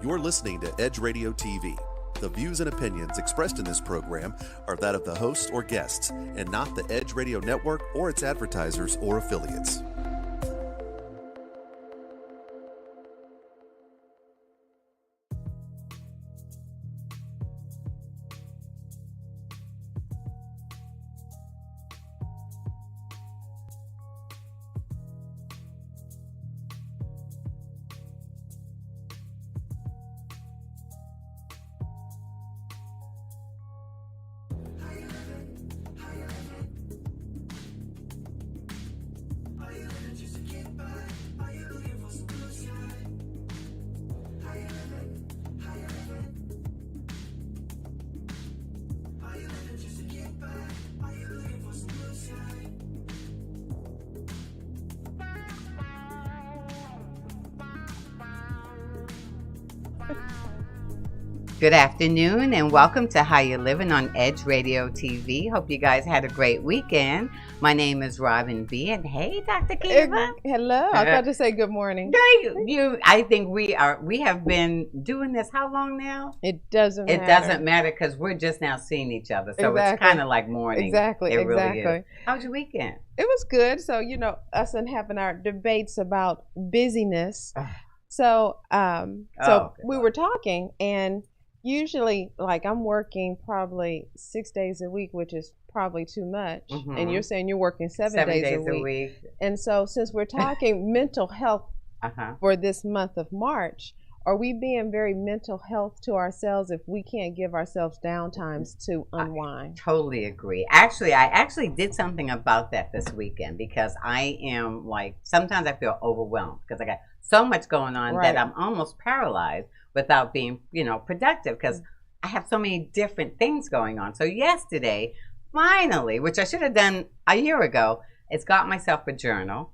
You're listening to Edge Radio TV. The views and opinions expressed in this program are that of the host or guests, and not the Edge Radio Network or its advertisers or affiliates. Good afternoon and welcome to How You Livin on Edge Radio TV. Hope you guys had a great weekend. My name is Robin B. and hey, Dr. Kiva. Hello. I thought to say good morning. I think we have been doing this how long now? It doesn't matter. It doesn't matter because we're just now seeing each other. So It's kind of like morning. Exactly. It really is. How was your weekend? It was good. So, us and having our debates about busyness. So we were talking, and usually, like, I'm working probably 6 days a week, which is probably too much. Mm-hmm. And you're saying you're working seven days a week. And so since we're talking mental health for this month of March, are we being very mental health to ourselves if we can't give ourselves downtimes to unwind? I totally agree. Actually, I did something about that this weekend because I am sometimes I feel overwhelmed because I got so much going on that I'm almost paralyzed without being, productive because I have so many different things going on. So yesterday, finally, which I should have done a year ago, is got myself a journal,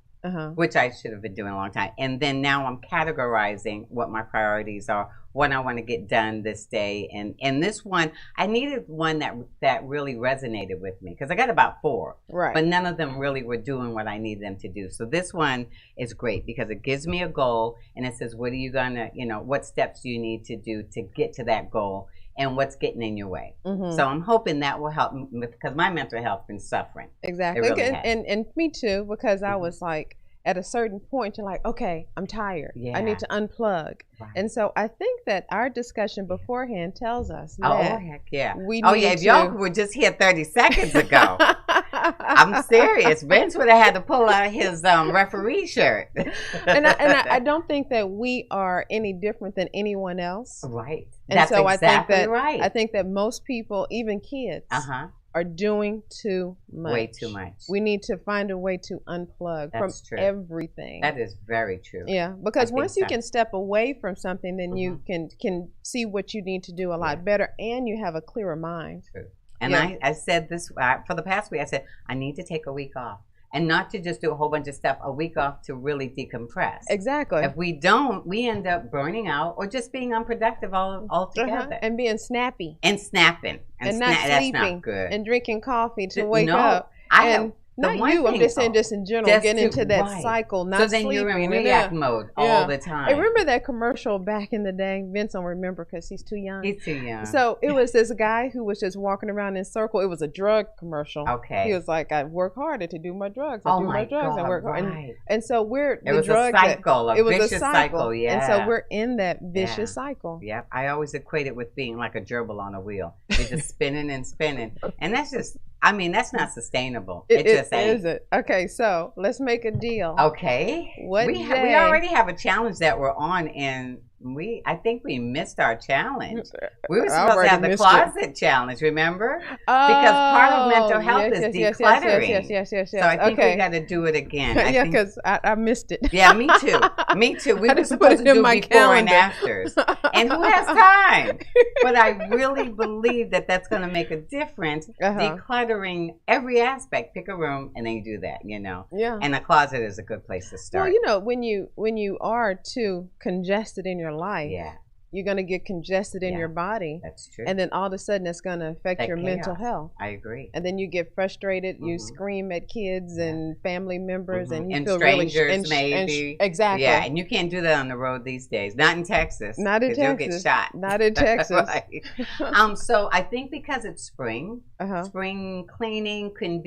which I should have been doing a long time. And then now I'm categorizing what my priorities are, what I want to get done this day. And this one, I needed one that really resonated with me because I got about 4, but none of them really were doing what I need them to do. So this one is great because it gives me a goal and it says, what are you going to, what steps do you need to do to get to that goal and what's getting in your way. Mm-hmm. So I'm hoping that will help because my mental health has been suffering. Exactly. Really and me too, because I was like, at a certain point, you're like, okay, I'm tired. Yeah. I need to unplug. Right. And so I think that our discussion beforehand tells us that heck yeah. If y'all were just here 30 seconds ago. I'm serious. Vince would have had to pull out his referee shirt. and I don't think that we are any different than anyone else. Right. And That's so exactly I think that right. I think that most people, even kids, are doing too much. Way too much. We need to find a way to unplug from everything. That is very true. Yeah, because once you can step away from something, then you can see what you need to do a lot better, and you have a clearer mind. True. And I said this for the past week. I said I need to take a week off. And not to just do a whole bunch of stuff, a week off to really decompress. Exactly. If we don't, we end up burning out or just being unproductive altogether. And being snappy. And snapping. And not sleeping. That's not good. And drinking coffee to wake up. Not you, I'm just saying just in general, get into that cycle, not sleeping. So then you're in react mode all the time. I remember that commercial back in the day. Vince don't remember because he's too young. He's too young. So it was this guy who was just walking around in a circle. It was a drug commercial. Okay. He was like, I work harder to do my drugs. I do my drugs. I work hard. Right. And so we're the drug. It was a cycle, a vicious cycle. Yeah. And so we're in that vicious cycle. Yeah. I always equate it with being like a gerbil on a wheel. You're just spinning and spinning. And that's just, that's not sustainable. It just ain't. Isn't. Okay, so let's make a deal. Okay. We already have a challenge that we're on, and I think we missed our challenge. We were supposed to have the closet challenge, remember? Because part of mental health is decluttering. Yes. So I think we got to do it again. Yeah, because I missed it. Yeah, me too. Me too. We were supposed to do before and afters. And who has time? But I really believe that that's going to make a difference. Decluttering every aspect. Pick a room and then you do that, Yeah. And a closet is a good place to start. Well, when you are too congested in your life, you're going to get congested in your body. That's true. And then all of a sudden it's going to affect your mental health. I agree. And then you get frustrated, you scream at kids and family members and you and feel strangers maybe. Exactly. Yeah, and you can't do that on the road these days. Not in Texas. Not in Texas. You'll get shot. Not in Texas. Right. So I think because it's spring, spring cleaning can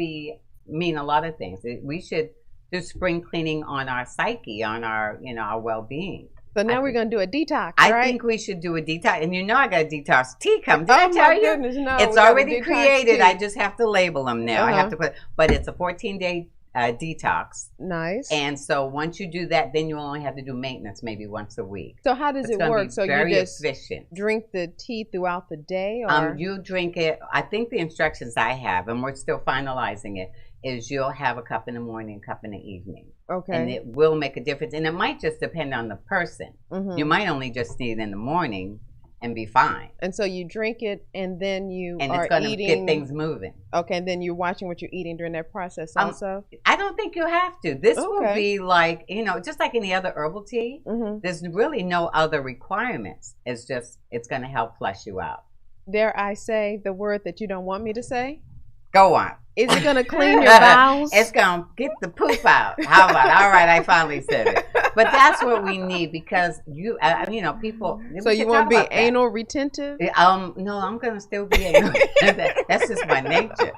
mean a lot of things. We should do spring cleaning on our psyche, on our our well-being. So now we're going to do a detox, right? I think we should do a detox. And I got a detox tea coming. Did I tell you? Goodness, no, it's already created. Tea. I just have to label them now. I have to but it's a 14-day detox. Nice. And so once you do that, then you only have to do maintenance maybe once a week. So how does it work? So very you just efficient. Drink the tea throughout the day? Or? You drink it. I think the instructions I have, and we're still finalizing it, is you'll have a cup in the morning, a cup in the evening. Okay. And it will make a difference. And it might just depend on the person. You might only just need it in the morning and be fine. And so you drink it and then you and are it's going to eating... get things moving. Okay, and then you're watching what you're eating during that process also? I don't think you have to. This will be like, just like any other herbal tea. There's really no other requirements. It's going to help flush you out. Dare I say the word that you don't want me to say? Go on. Is it going to clean your bowels? It's going to get the poop out. How about it? All right, I finally said it. But that's what we need because people. So you won't be anal retentive? No, I'm going to still be anal. That's just my nature.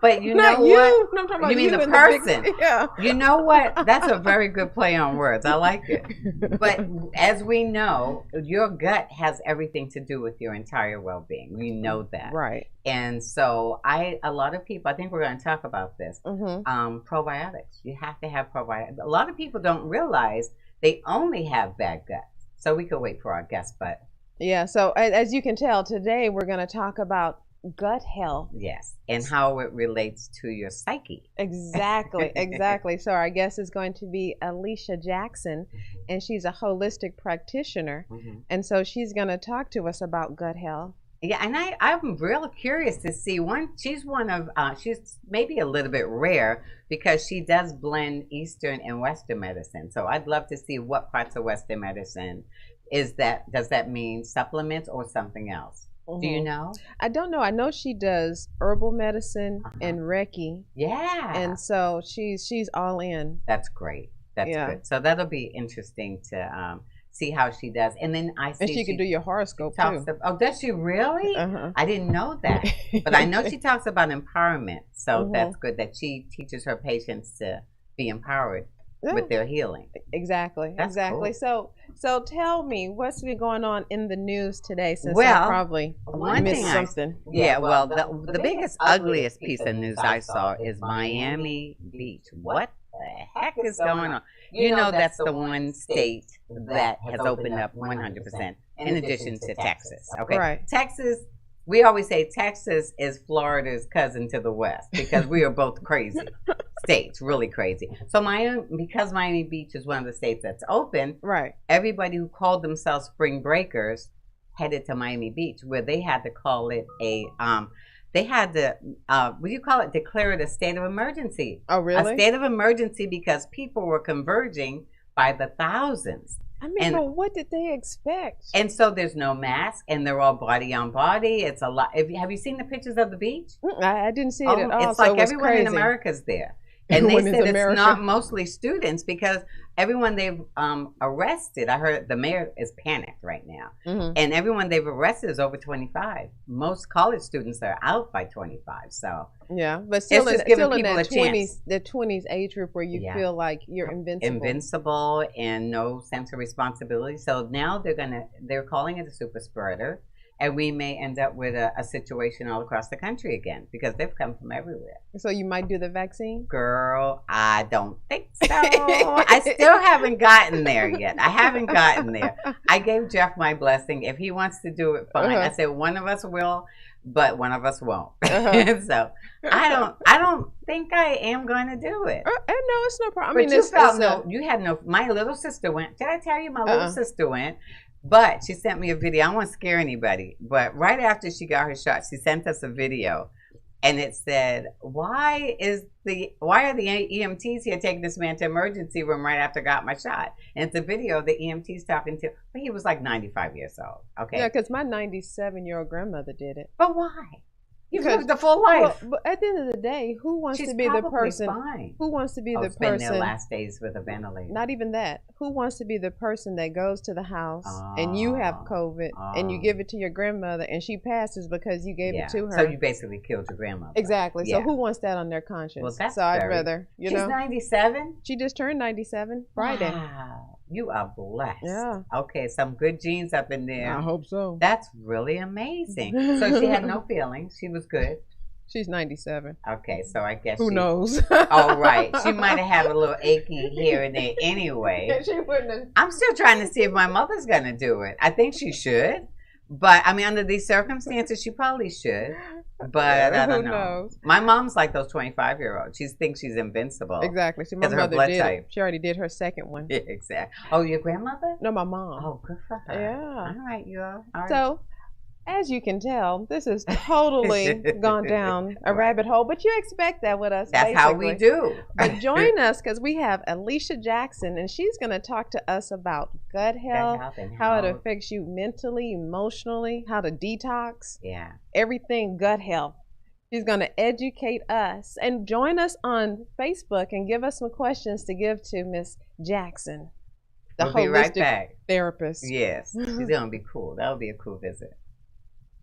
But you know Not what? You. No, I'm talking about you mean you the and person? The yeah. You know what? That's a very good play on words. I like it. But as we know, your gut has everything to do with your entire well-being. We know that, right? And so a lot of people. I think we're going to talk about this. Probiotics. You have to have probiotics. A lot of people don't realize they only have bad gut. So we could wait for our guest, but yeah. So as you can tell, today we're going to talk about gut health. Yes, and how it relates to your psyche. Exactly, exactly. So our guest is going to be Alicia Jackson, and she's a holistic practitioner, and so she's going to talk to us about gut health. Yeah, and I'm real curious to see she's she's maybe a little bit rare because she does blend Eastern and Western medicine. So I'd love to see what parts of Western medicine does that mean supplements or something else? Do you know? I don't know. I know she does herbal medicine and Reiki. Yeah. And so she's all in. That's great. That's good. So that'll be interesting to see how she does. And then and she can do your horoscope too. Does she really? I didn't know that. But I know she talks about empowerment. So that's good that she teaches her patients to be empowered with their healing. Exactly. That's exactly. Cool. So tell me, what's been going on in the news today since I probably missed something? Well, the biggest, ugliest piece of news I saw is Miami Beach. What the heck is going on? You know that's the one state that has opened up 100% in addition to Texas. Okay. Right. Texas, we always say Texas is Florida's cousin to the west because we are both crazy states, really crazy. So because Miami Beach is one of the states that's open, right? Everybody who called themselves spring breakers headed to Miami Beach, where they had to call it they had to, what do you call it? Declare it a state of emergency. Oh, really? A state of emergency because people were converging by the thousands. I mean, but what did they expect? And so there's no mask, and they're all body on body. It's a lot. Have you seen the pictures of the beach? I didn't see it at all. It's like everyone in America's there. And they said it's not mostly students because everyone they've arrested, I heard the mayor is panicked right now. And everyone they've arrested is over 25. Most college students are out by 25. So yeah, but still in that 20s age group where you feel like you're invincible. Invincible and no sense of responsibility. So now they're calling it a super spreader. And we may end up with a situation all across the country again because they've come from everywhere. So you might do the vaccine? Girl, I don't think so. I still haven't gotten there yet. I haven't gotten there. I gave Jeff my blessing. If he wants to do it, fine. I said one of us will, but one of us won't. So I don't think I am going to do it. No, it's no problem. I mean, you had no. My little sister went. Did I tell you my little sister went? But she sent me a video. I don't want to scare anybody. But right after she got her shot, she sent us a video and it said, why are the EMTs here taking this man to emergency room right after I got my shot? And it's a video of the EMTs talking to, but he was like 95 years old. Okay. Yeah, because my 97-year-old grandmother did it. But why? You lived the full life. Well, but at the end of the day, who wants to be the person? Fine. Who wants to be the spend person? Their last days with a ventilator. Not even that. Who wants to be the person that goes to the house and you have COVID and you give it to your grandmother and she passes because you gave it to her? So you basically killed your grandmother. Exactly. So who wants that on their conscience? Well, that's so I'd rather, She's 97. She just turned 97 Friday. Wow. You are blessed. Yeah. Okay, some good genes up in there. I hope so. That's really amazing. So she had no feelings. She was good. She's 97. Okay, so I guess who knows? Oh, right. She might have had a little achy here and there anyway. She wouldn't have. I'm still trying to see if my mother's going to do it. I think she should. But, I mean, under these circumstances, she probably should. But I don't know. Knows? My mom's like those 25-year-olds. She thinks she's invincible. Exactly. See, my mother did it. She already did her second one. Yeah, exactly. Oh, your grandmother? No, my mom. Oh, good for her. Yeah. All right, y'all. All right. So, as you can tell, this has totally gone down a rabbit hole, but you expect that with us. That's basically how we do. But join us because we have Alicia Jackson, and she's going to talk to us about gut health, how it affects you mentally, emotionally, how to detox. Yeah. Everything gut health. She's going to educate us. And join us on Facebook and give us some questions to give to Miss Jackson, the we'll be right back. Therapist. Yes. She's going to be cool. That'll be a cool visit.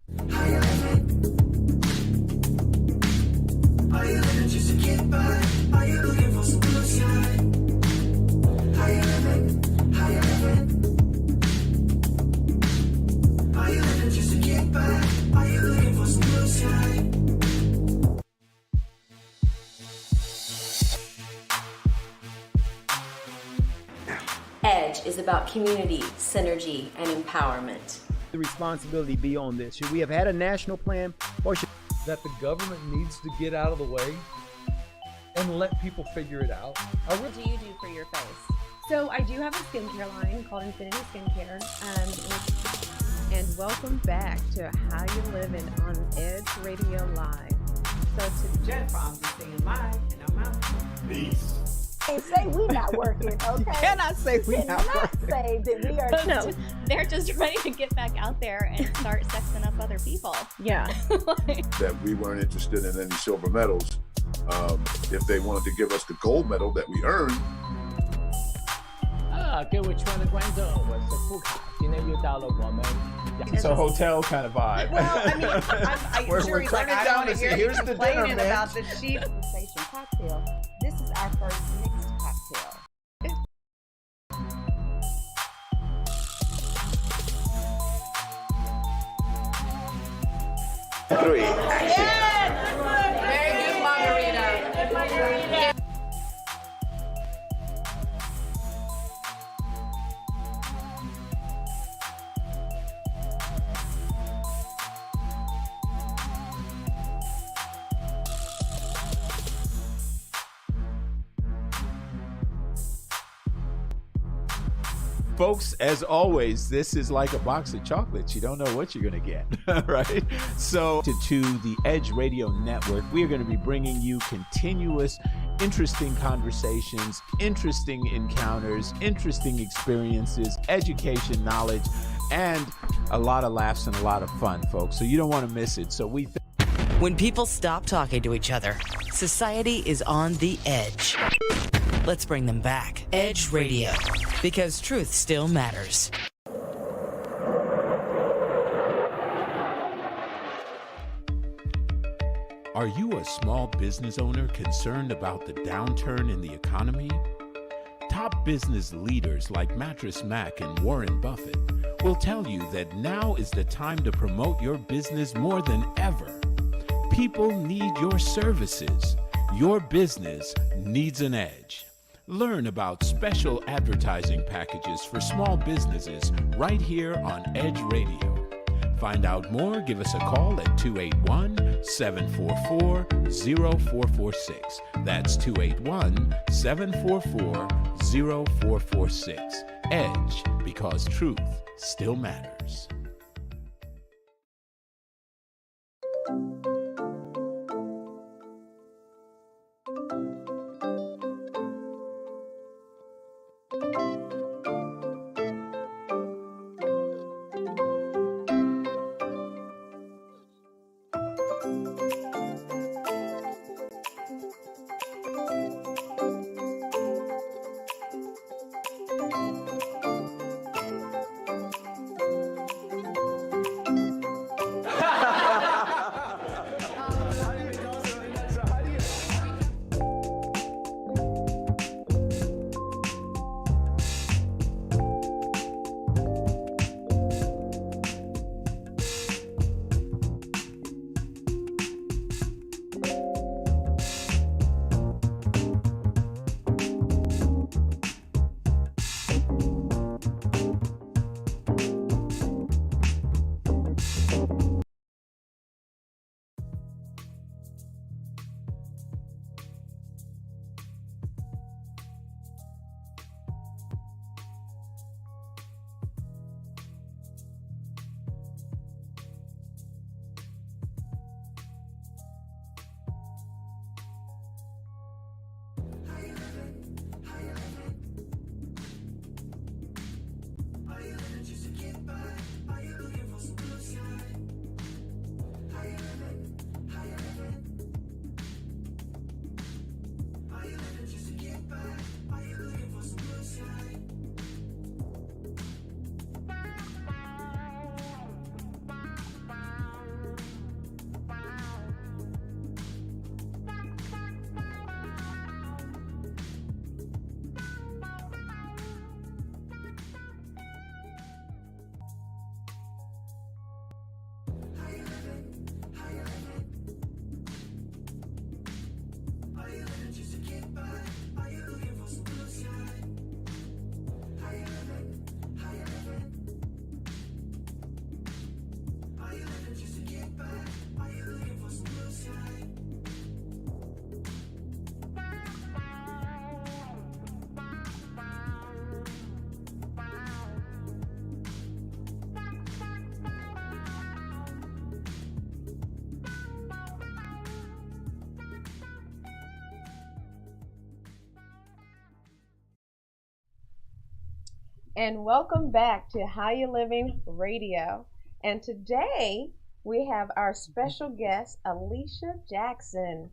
Are you living just to get by? Are you looking for some blue sky? How you living? How you living? Are you living just to get by? Are you looking for some blue sky? EDGE is about community, synergy, and empowerment. The responsibility be on this? Should we have had a national plan, or should that the government needs to get out of the way and let people figure it out? What do you do for your face? So I do have a skincare line called Infinity Skincare. And welcome back to How You Livin on Edge Radio Live. So to Jennifer, I'm just saying live, and I'm out. Peace. Can't say we not working, okay? You cannot say we not working. Say that we are. No, they're just ready to get back out there and start sexing up other people. Yeah. That we weren't interested in any silver medals. If they wanted to give us the gold medal that we earned. 各位亲爱的观众，我是富卡，今天又到了我们 It's a hotel kind of vibe. Well, I mean, we're sure turning it down to say, here's the dinner, man. About the cheap cocktail. This is our first mixed cocktail. Three. Very good margarita. Folks, as always, this is like a box of chocolates. You don't know what you're going to get, right? So to the Edge Radio Network, we are going to be bringing you continuous, interesting conversations, interesting encounters, interesting experiences, education, knowledge, and a lot of laughs and a lot of fun, folks. So you don't want to miss it. So when people stop talking to each other, society is on the edge. Let's bring them back. Edge Radio, because truth still matters. Are you a small business owner concerned about the downturn in the economy? Top business leaders like Mattress Mac and Warren Buffett will tell you that now is the time to promote your business more than ever. People need your services. Your business needs an edge. Learn about special advertising packages for small businesses right here on Edge Radio. Find out more, give us a call at 281-744-0446. That's 281-744-0446. Edge, because truth still matters. And welcome back to How You Living Radio. And today we have our special guest, Alicia Jackson,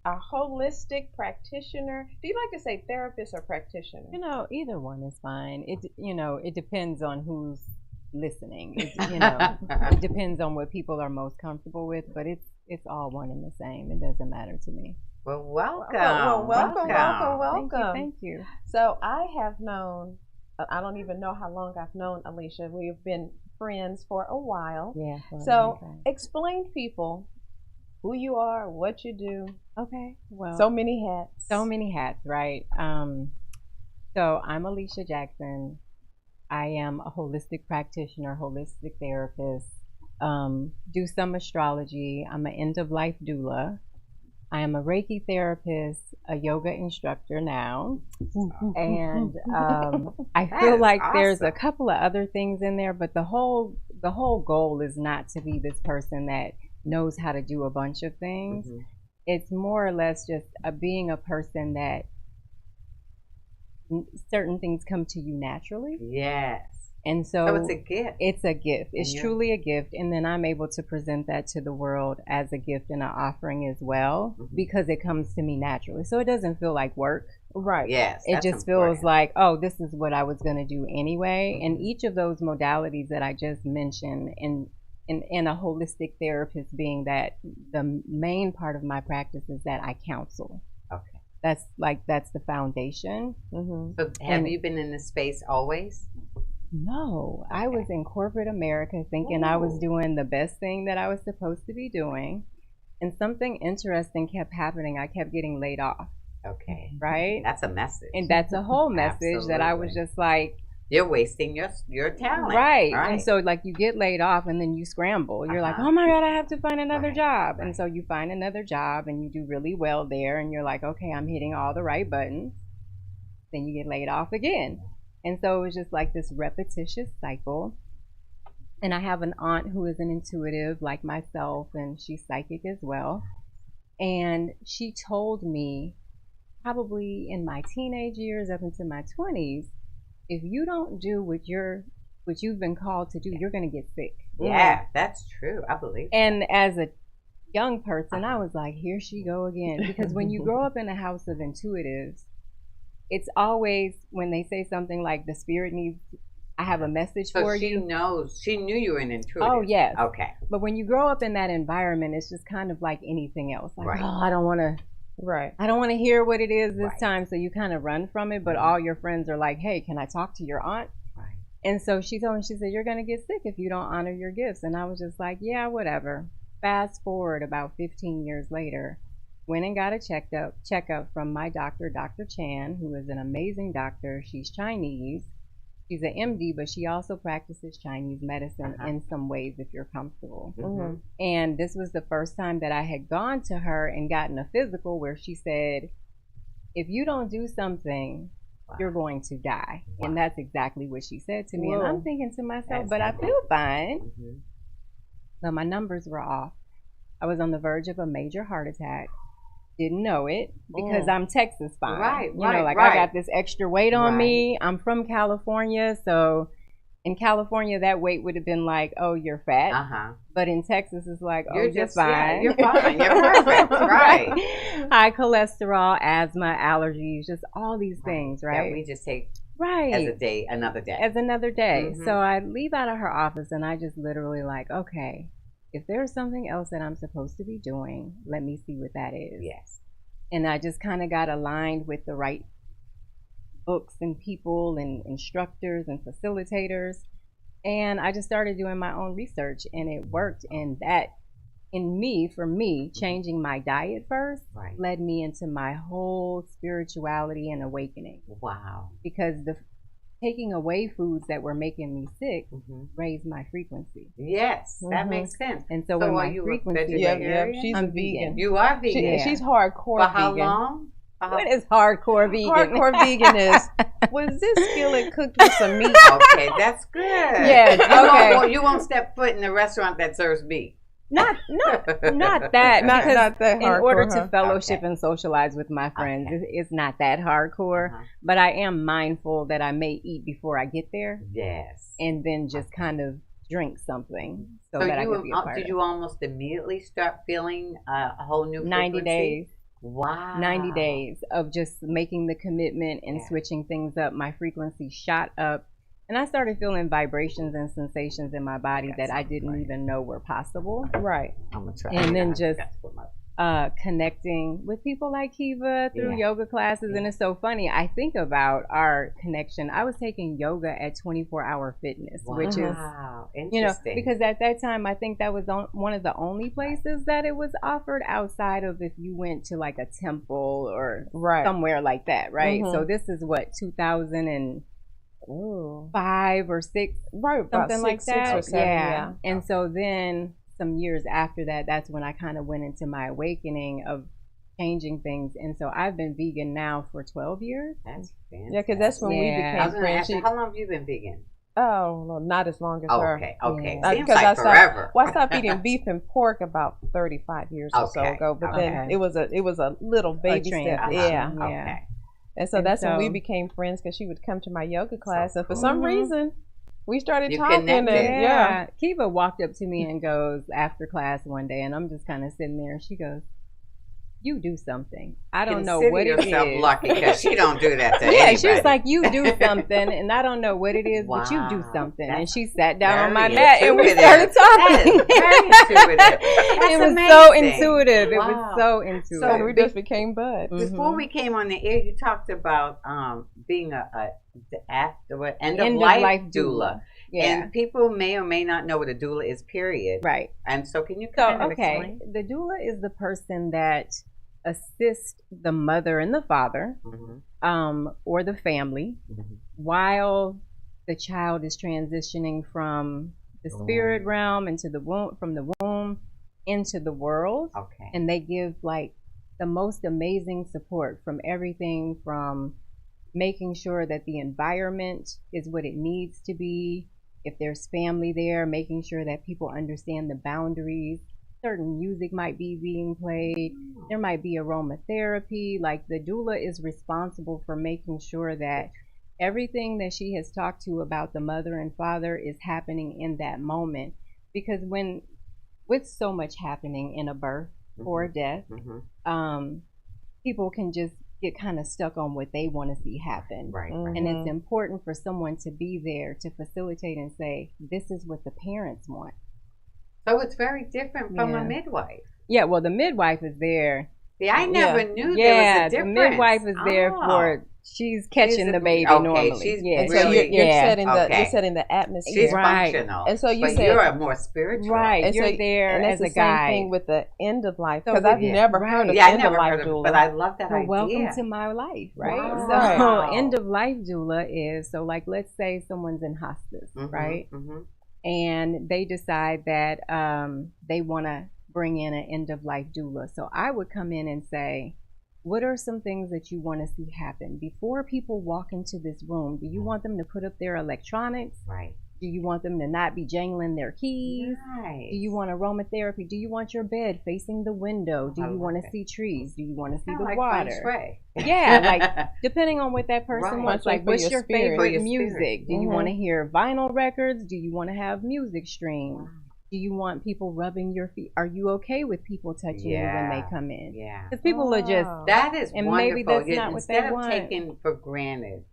a holistic practitioner. Do you like to say therapist or practitioner? You know, either one is fine. It depends on who's listening. It depends on what people are most comfortable with, but it's all one and the same. It doesn't matter to me. Well, welcome. Welcome. Thank you. So I have known, I don't even know how long I've known Alicia. We have been friends for a while. Yeah. So explain to people who you are, what you do. Okay. Well, so many hats. So many hats, right? So I'm Alicia Jackson. I am a holistic practitioner, holistic therapist. Do some astrology. I'm an end-of-life doula. I am a Reiki therapist, a yoga instructor now, and I feel like there's a couple of other things in there, but the whole goal is not to be this person that knows how to do a bunch of things. Mm-hmm. It's more or less just being a person that certain things come to you naturally. Yes. And so it's a gift. It's a gift. It's truly a gift. And then I'm able to present that to the world as a gift and an offering as well, because it comes to me naturally. So it doesn't feel like work. Right. Yes. It just feels like, oh, this is what I was going to do anyway. And each of those modalities that I just mentioned, and a holistic therapist being that the main part of my practice is that I counsel. Okay. That's the foundation. Mm-hmm. So have you been in this space always? No, I was in corporate America thinking I was doing the best thing that I was supposed to be doing. And something interesting kept happening. I kept getting laid off. Okay. Right? That's a message. And that's a whole message that I was just like, you're wasting your talent. Right. And so like you get laid off and then you scramble. You're like, oh my God, I have to find another job. And so you find another job and you do really well there. And you're like, okay, I'm hitting all the right buttons. Then you get laid off again. And so it was just like this repetitious cycle. And I have an aunt who is an intuitive like myself, and she's psychic as well. And she told me, probably in my teenage years up into my 20s, if you don't do what you've been called to do, you're going to get sick. Yeah, that's true. I believe that. And as a young person, I was like, here she go again. Because when you grow up in a house of intuitives, it's always when they say something like the spirit needs, I have a message for you. She knew you were an intuitive. Oh, yes. Okay. But when you grow up in that environment, it's just kind of like anything else. Like, oh, I don't want to hear what it is this time. So you kind of run from it. But all your friends are like, hey, can I talk to your aunt? Right. And so she told me, she said, you're going to get sick if you don't honor your gifts. And I was just like, yeah, whatever. Fast forward about 15 years later. Went and got a checkup from my doctor, Dr. Chan, who is an amazing doctor. She's Chinese. She's an MD, but she also practices Chinese medicine in some ways if you're comfortable. Mm-hmm. And this was the first time that I had gone to her and gotten a physical where she said, if you don't do something, you're going to die. And that's exactly what she said to me. And I'm thinking to myself, but I feel fine. So my numbers were off. I was on the verge of a major heart attack. Didn't know it because I'm Texas fine. Right, I got this extra weight on me. I'm from California, so in California that weight would have been like, oh, you're fat. But in Texas it's like, oh, you're fine. Yeah, you're fine. You're perfect. Right. High cholesterol, asthma, allergies, just all these things, right? That we just take as another day. So I leave out of her office and I just literally like, okay, if there's something else that I'm supposed to be doing, let me see what that is. Yes. And I just kind of got aligned with the right books and people and instructors and facilitators. And I just started doing my own research and it worked. And that, for me, changing my diet first led me into my whole spirituality and awakening. Wow. Because taking away foods that were making me sick raised my frequency. Yes, that makes sense. And so when my frequency, she's a vegan. You are vegan. She's hardcore vegan. For how long? What is hardcore vegan? Hardcore vegan is, was this skillet cooked with some meat? Okay, that's good. Yes, okay. You won't step foot in a restaurant that serves meat. Not that, Not because that in hardcore, order to huh? fellowship and socialize with my friends, it's not that hardcore. But I am mindful that I may eat before I get there. Yes. And then just kind of drink something so So that I can be a part did of you it. almost immediately start feeling a whole new 90 frequency? days. Wow. 90 days of just making the commitment and switching things up. My frequency shot up. And I started feeling vibrations and sensations in my body that I didn't even know were possible. Right. I'm gonna try. And then just connecting with people like Kiva through yoga classes. And it's so funny. I think about our connection. I was taking yoga at 24-hour fitness, which is, interesting. because at that time, I think that was one of the only places that it was offered outside of if you went to like a temple or somewhere like that, right? So this is what, 2005 or 6, right? About Something like six that. or 7, yeah. And so then some years after that, that's when I kind of went into my awakening of changing things. And so I've been vegan now for 12 years. That's fantastic. Yeah, because that's when we became friends. How long have you been vegan? Oh, no, not as long as her. Okay. Yeah. Seems like forever. I stopped eating beef and pork about 35 years or so ago. But then it was a little baby step. Yeah. Okay. And so that's when we became friends, because she would come to my yoga class, and for some reason we started talking. And Kiva walked up to me and goes after class one day, and I'm just kind of sitting there, and she goes, "You do something. I don't know what it is." Consider yourself lucky, because she don't do that to Yeah, anybody. she was like, "You do something, and I don't know what it is, but you do something." And she sat down on my mat, and we started talking. It was so intuitive. It was so intuitive. So we just became buds. Before we came on the air, you talked about being end of life doula. Yeah. And people may or may not know what a doula is, period. Right. And so can you kind of explain? The doula is the person that assists the mother and the father or the family while the child is transitioning from the spirit realm into the womb, from the womb into the world. Okay. And they give like the most amazing support, from everything from making sure that the environment is what it needs to be. If there's family there, making sure that people understand the boundaries. Certain music might be being played. There might be aromatherapy. Like, the doula is responsible for making sure that everything that she has talked to about the mother and father is happening in that moment. Because with so much happening in a birth or a death, people can just get kind of stuck on what they want to see happen. Right. And it's important for someone to be there to facilitate and say, this is what the parents want. So it's very different from a midwife. Yeah, well, the midwife is there. See, I never knew there was a difference. The midwife is there for, she's catching the baby normally. She's and really, so you're setting the atmosphere. She's functional. And so but you're a more spiritual. Right. And you're so, there and as that's a the guide. same thing with the end of life. So Because I've never heard of end of life doula. But I love that idea. Welcome to my life, right? Wow. So end of life doula is, so like, let's say someone's in hospice, right? And they decide that they want to bring in an end of life doula. So I would come in and say, what are some things that you want to see happen before people walk into this room? Do you want them to put up their electronics? Right. Do you want them to not be jangling their keys? Nice. Do you want aromatherapy? Do you want your bed facing the window? Do you want to see trees? Do you want to see the water? Yeah, like, depending on what that person wants. Like, what's your favorite music? Do you want to hear vinyl records? Do you want to have music streams? Do you want people rubbing your feet? Are you okay with people touching you when they come in? Yeah. Because people are just, that is and wonderful. maybe that's not what they Instead of want. taking for granted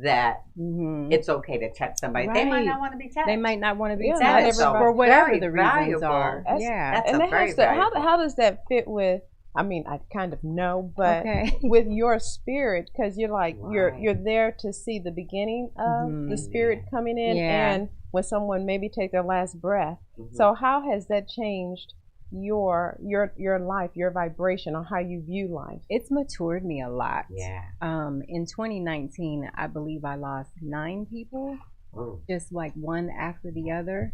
that it's okay to touch somebody, they might not want to be touched. They might not want to be That touched is so for whatever the reasons valuable. are. That's and a it very has to, how does that fit with, I mean, I kind of know, but with your spirit, because you're like, you're there to see the beginning of the spirit coming in, and when someone maybe take their last breath. So how has that changed your life, your vibration, on how you view life? It's matured me a lot. Yeah. In 2019, I believe I lost 9 people, just like one after the other.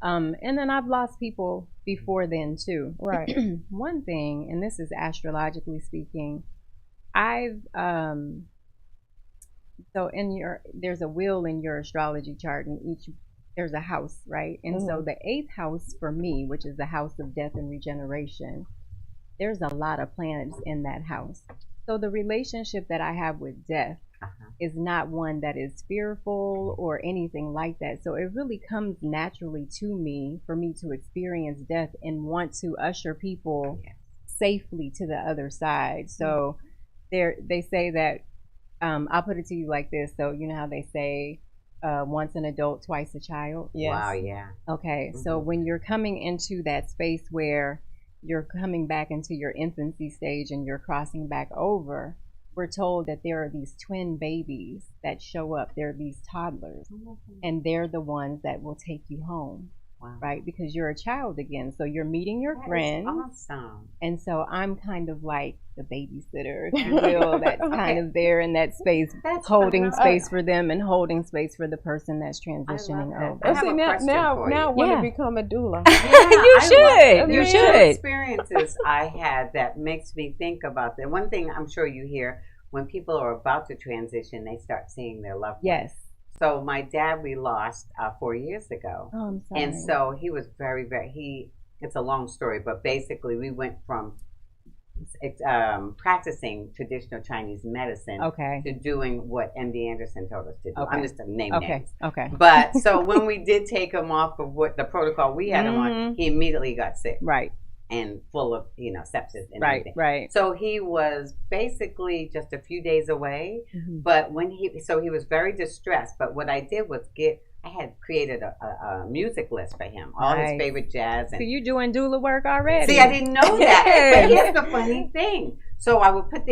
And then I've lost people before then too. Right. One thing, and this is astrologically speaking, I've so there's a wheel in your astrology chart, and each there's a house, right? And so the 8th house for me, which is the house of death and regeneration, there's a lot of planets in that house. So the relationship that I have with death is not one that is fearful or anything like that. So it really comes naturally to me for me to experience death and want to usher people safely to the other side. So they say that, I'll put it to you like this. So you know how they say, once an adult, twice a child? Yes. Wow, yeah. Okay, so when you're coming into that space where you're coming back into your infancy stage and you're crossing back over, we're told that there are these twin babies that show up. There are these toddlers, and they're the ones that will take you home. Wow. Right? Because you're a child again. So you're meeting your friends. Awesome. And so I'm kind of like the babysitter, if you will, that's kind of there in that space, holding space for them and holding space for the person that's transitioning over. I see, now I want to become a doula. You should. Experiences I had that makes me think about that. One thing I'm sure you hear, when people are about to transition, they start seeing their loved ones. Yes. So my dad we lost 4 years ago. Oh, I'm sorry. And so he was very, it's a long story, but basically we went from practicing traditional Chinese medicine to doing what MD Anderson told us to do. I'm just a name names. Okay. But so when we did take him off of what the protocol we had him on, he immediately got sick. Right. And full of, sepsis and right, everything. Right. So he was basically just a few days away. But when he was very distressed. But what I did was I had created a music list for him, all his favorite jazz. And, so you doing doula work already? See, I didn't know that. But here's the funny thing. So I would put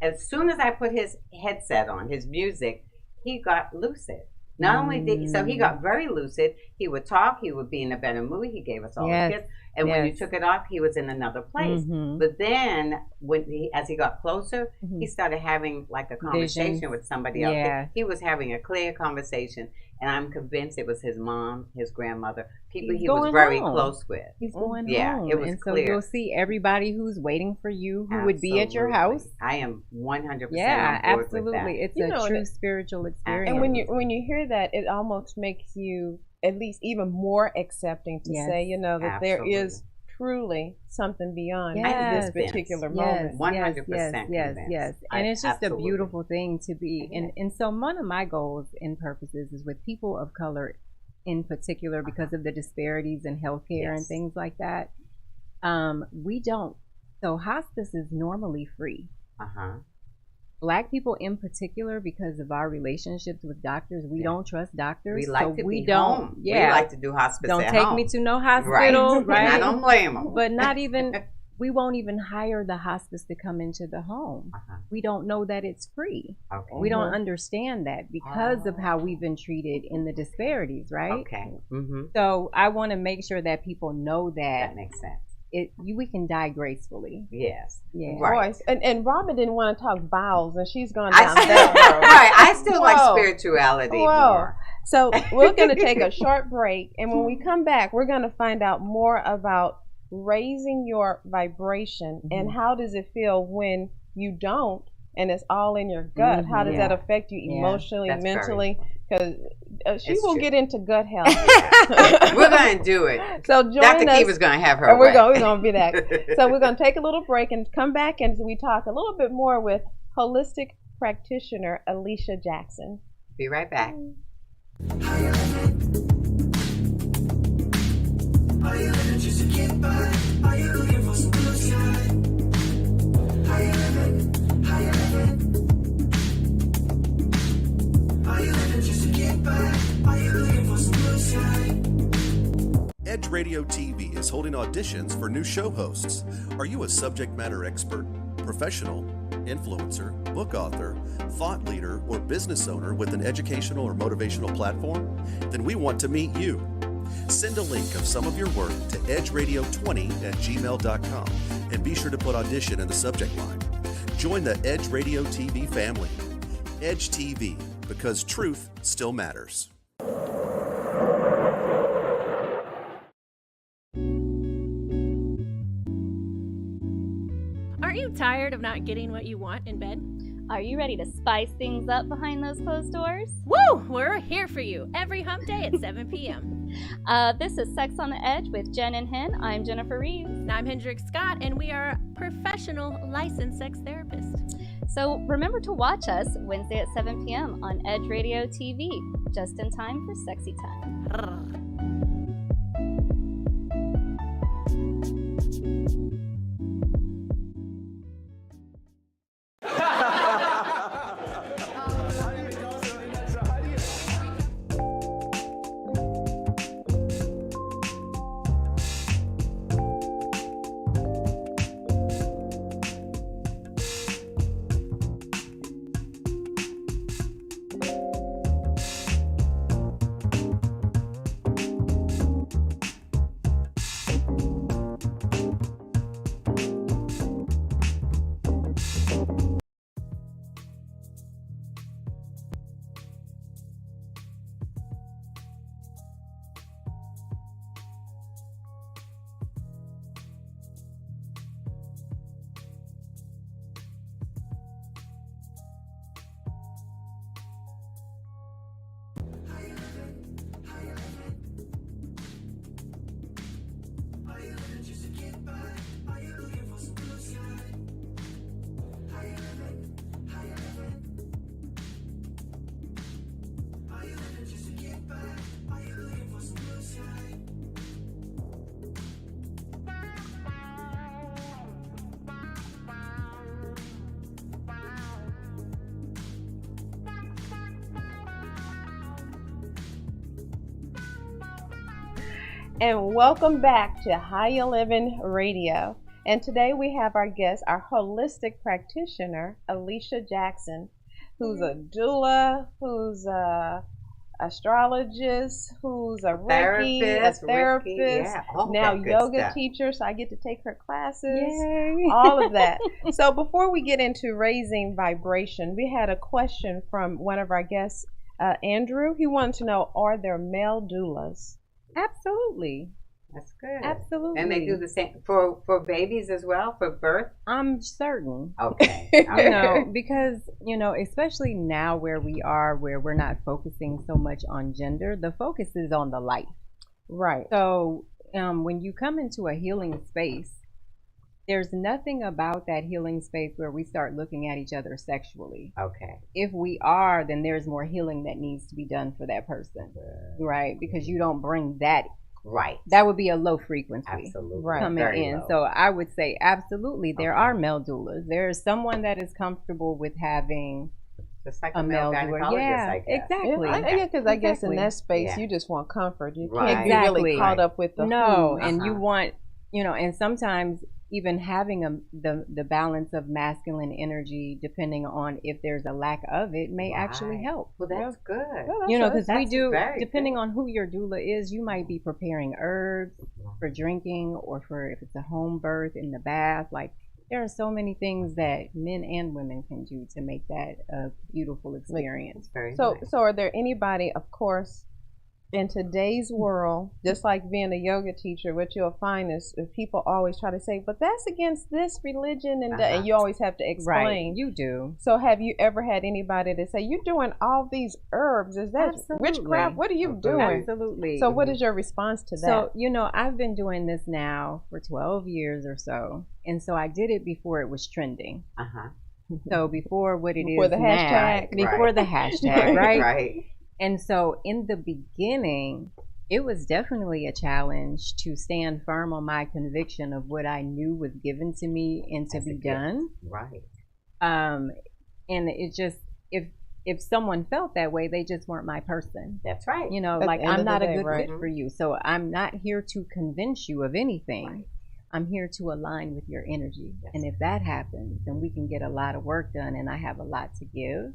as soon as I put his headset on, his music, he got lucid. Not only so he got very lucid. He would talk. He would be in a better mood. He gave us all the gifts. And when you took it off, he was in another place. But then, as he got closer, he started having like a conversation with somebody else. Yeah. He was having a clear conversation, and I'm convinced it was his mom, his grandmother, people he was very close with. He's going home. It was and clear. So you'll see everybody who's waiting for you, who would be at your house. I am 100% on board absolutely. with that. It's a true spiritual experience. And when you hear that, it almost makes you at least even more accepting to say, that there is truly something beyond this particular moment. 100%. Yes. And it's just a beautiful thing to be. And so one of my goals and purposes is with people of color in particular, because of the disparities in healthcare and things like that. So hospice is normally free. Black people in particular, because of our relationships with doctors, we don't trust doctors. We like to be don't. Home. We like to do hospice Don't at take home. me to no hospital. Right. And I don't blame them. But not even, we won't even hire the hospice to come into the home. We don't know that it's free. We don't understand that because of how we've been treated in the disparities, right? So I want to make sure that people know that. That makes sense. We can die gracefully. Yes. Yeah. Right. And Robin didn't want to talk vows, and she's gone down that road. Right. I still like spirituality more. So we're going to take a short break, and when we come back, we're going to find out more about raising your vibration and how does it feel when you don't, and it's all in your gut. How does that affect you emotionally, mentally? Because she will get into gut health. We're going to do it. So join Dr. us. Kiva's going to have her We're going to be that. So we're going to take a little break and come back, and we talk a little bit more with holistic practitioner Alicia Jackson. Be right back. Are you living just to get by? Are you looking for some blue sky? How you living? How you living? Are you living just to get by? Are you looking for some blue sky? Edge Radio TV is holding auditions for new show hosts. Are you a subject matter expert, professional, influencer, book author, thought leader, or business owner with an educational or motivational platform? Then we want to meet you. Send a link of some of your work to edgeradio20@gmail.com and be sure to put audition in the subject line. Join the Edge Radio TV family. Edge TV, because truth still matters. Aren't you tired of not getting what you want in bed? Are you ready to spice things up behind those closed doors? Woo! We're here for you every hump day at 7 p.m. This is Sex on the Edge with Jen and Hen. I'm Jennifer Reeves. And I'm Hendrik Scott, and we are professional licensed sex therapists. So remember to watch us Wednesday at 7 p.m. on Edge Radio TV, just in time for sexy time. And welcome back to How You Livin Radio. And today we have our guest, our holistic practitioner, Alicia Jackson, who's a doula, who's a astrologist, who's a Reiki, a therapist, now yoga teacher, so I get to take her classes. Yay. All of that. So before we get into raising vibration, we had a question from one of our guests, Andrew. He wanted to know, are there male doulas? Absolutely. That's good. Absolutely. And they do the same for babies as well, for birth? I'm certain. Okay. Because, especially now where we are, where we're not focusing so much on gender, the focus is on the life. Right. So when you come into a healing space, there's nothing about that healing space where we start looking at each other sexually. Okay. If we are, then there's more healing that needs to be done for that person. Right? Because you don't bring that. Right. That would be a low frequency. Absolutely. Coming Very in. low. So I would say absolutely there are male doulas. There's someone that is comfortable with having just like a male doula. Yeah, I guess. exactly. Yeah, because I guess in that space you just want comfort. You can't be really caught up with the food. And you want, and sometimes even having the balance of masculine energy, depending on if there's a lack of it, may actually help. Well, that's good. Because we do, depending on who your doula is, you might be preparing herbs for drinking, or for if it's a home birth in the bath. Like, there are so many things that men and women can do to make that a beautiful experience. So are there anybody, of course, in today's world, just like being a yoga teacher, what you'll find is people always try to say, but that's against this religion, and you always have to explain. Right, you do. So have you ever had anybody to say, you're doing all these herbs, is that witchcraft? What are you doing? Absolutely. So what is your response to that? So, I've been doing this now for 12 years or so, and so I did it before it was trending. So before what it before is the hashtag. now, before the hashtag, right? Right. And so in the beginning, it was definitely a challenge to stand firm on my conviction of what I knew was given to me and to be done. Right. And it just, if someone felt that way, they just weren't my person. That's right. Like, I'm not a good fit for you. So I'm not here to convince you of anything. Right. I'm here to align with your energy. And if that happens, then we can get a lot of work done, and I have a lot to give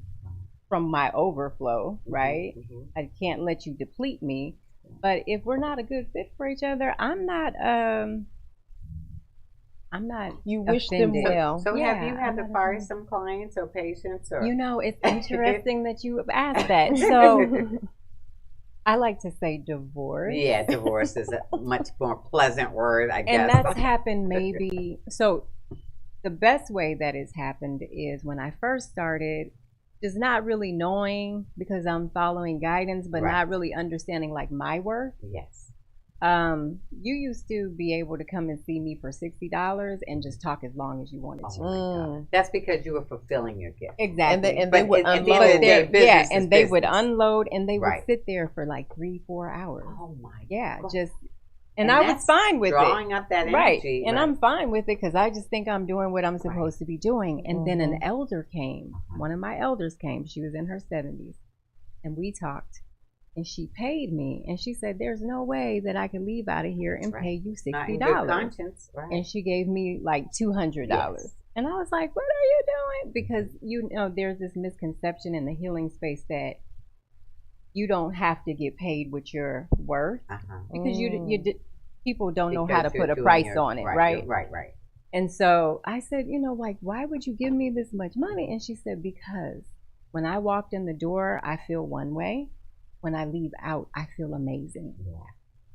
from my overflow, right? I can't let you deplete me. But if we're not a good fit for each other, I'm not you wish them well. So have you had to fire some clients or patients, or it's interesting that you asked that. So I like to say divorce. Yeah, divorce is a much more pleasant word, I guess. And that's happened maybe. So the best way that it's happened is when I first started, just not really knowing because I'm following guidance, but not really understanding like my worth. Yes. You used to be able to come and see me for $60 and just talk as long as you wanted to. Oh that's because you were fulfilling your gift. Exactly. And they would unload. They would unload and they would sit there for like 3-4 hours. Oh my God. And I was fine with drawing up that energy. Right. And I'm fine with it because I just think I'm doing what I'm supposed to be doing. And then an elder came. One of my elders came. She was in her 70s. And we talked. And she paid me. And she said, there's no way that I can leave out of here and pay you $60. Not in good conscience. And she gave me like $200. Yes. And I was like, what are you doing? Because, you know, there's this misconception in the healing space that you don't have to get paid what you're worth because people don't know how to put a price on it, right? Right. And so I said, you know, like, why would you give me this much money? And she said, because when I walked in the door, I feel one way. When I leave out, I feel amazing. Yeah.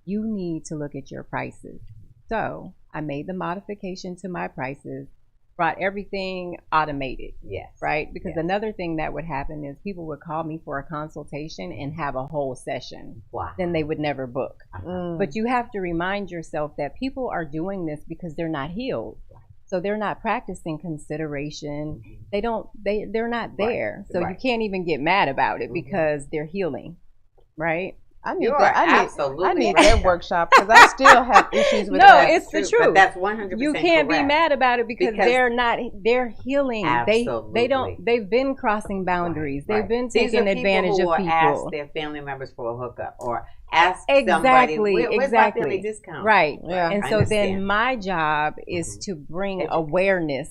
You need to look at your prices. So I made the modification to my prices, brought everything automated. Yes. Right? Because another thing that would happen is people would call me for a consultation and have a whole session. Wow. Then they would never book. But you have to remind yourself that people are doing this because they're not healed. So they're not practicing consideration. They're not there. So you can't even get mad about it because they're healing. Right? I need that workshop because I still have issues with that. No, it's the truth. But that's 100% You can't correct. be mad about it because they're healing. Absolutely. They've been crossing boundaries. Right. They've been taking advantage of people. Ask their family members for a hookup or ask somebody, where's my family discount? Right. Yeah. And so then my job is to bring awareness